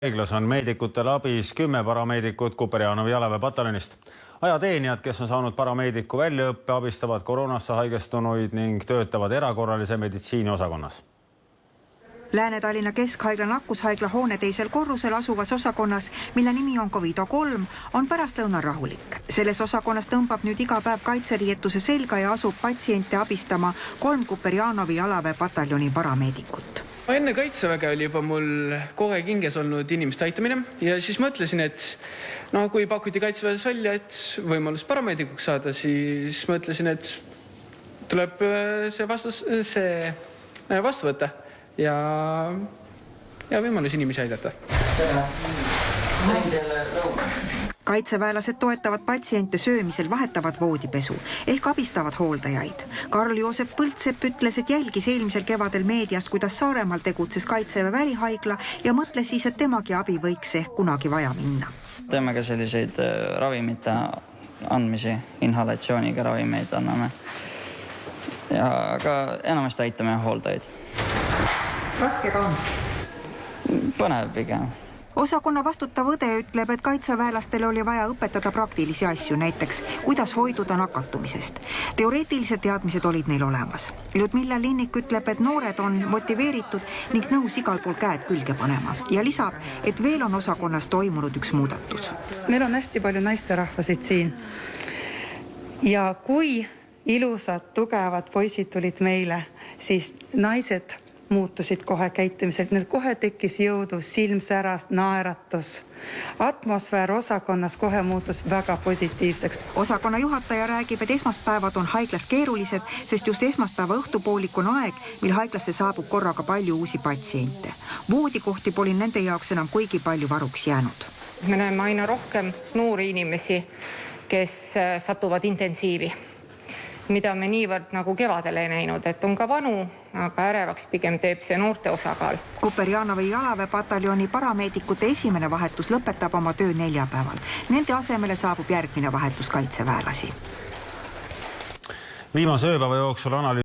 Haiglas on meedikutel abis 10 parameedikut Kuperjanovi jalaväepataljonist. Ajateenijad, kes on saanud parameediku väljaõppe, abistavad koroonasse haigestunuid ning töötavad erakorralise meditsiini osakonnas. Lääne-Tallinna Keskhaigla nakkushaigla hoone teisel korrusel asuvas osakonnas, mille nimi on COVID-3, on pärastlõunal rahulik. Selles osakonnas tõmbab nüüd iga päev kaitseriietuse selga ja asub patsiente abistama 3 Kuperjanovi jalaväepataljoni parameedikut. Enne kaitseväge oli juba mul kogu aeg hinges olnud inimeste aitamine ja siis mõtlesin, et kui pakuti kaitseväes välja, et võimalus parameedikuks saada, siis mõtlesin, et tuleb see vastu võtta ja võimalus inimesi aidata. Kaitseväelased toetavad patsiente söömisel, vahetavad voodipesu ehk abistavad hooldajaid. Karl-Joosep Põldsepp ütles, et jälgis eelmisel kevadel meediast, kuidas Saaremaal tegutses Kaitseväe välihaigla ja mõtles siis, et temagi abi võiks ehk kunagi vaja minna. Teeme ka selliseid ravimite andmisi, inhalatsiooniga ravimeid anname. Ja ka enamasti aitame hooldajaid. Raske ka on? Põnev pigem. Osakonna vastutav õde ütleb, et kaitseväelastele oli vaja õpetada praktilisi asju, näiteks kuidas hoiduda nakatumisest. Teoreetilised teadmised olid neil olemas. Ljudmilla Linnik ütleb, et noored on motiveeritud ning nõus igal pool käed külge panema ja lisab, et veel on osakonnas toimunud üks muudatus. Meil on hästi palju naisterahvasid siin ja kui ilusad, tugevad poisid tulid meile, siis naised muutusid kohe käitumiselt. Neil kohe tekkis jõudu, silm säras, naeratus. Atmosfäär osakonnas kohe muutus väga positiivseks. Osakonna juhataja räägib, et esmaspäevad on haiglas keerulised, sest just esmaspäeva õhtupoolik on aeg, mil haiglasse saabub korraga palju uusi patsiente. Voodikohti pole nende jaoks enam kuigi palju varuks jäänud. Me näeme aina rohkem noori inimesi, kes satuvad intensiivi, mida me niivõrd nagu kevadel ei näinud, et on ka vanu, aga ärevaks pigem teeb see noorte osakaal. Kuperjanovi jalaväepataljoni parameedikute esimene vahetus lõpetab oma töö neljapäeval. Nende asemele saabub järgmine vahetus kaitseväelasi. Viimase ööpäeva jooksul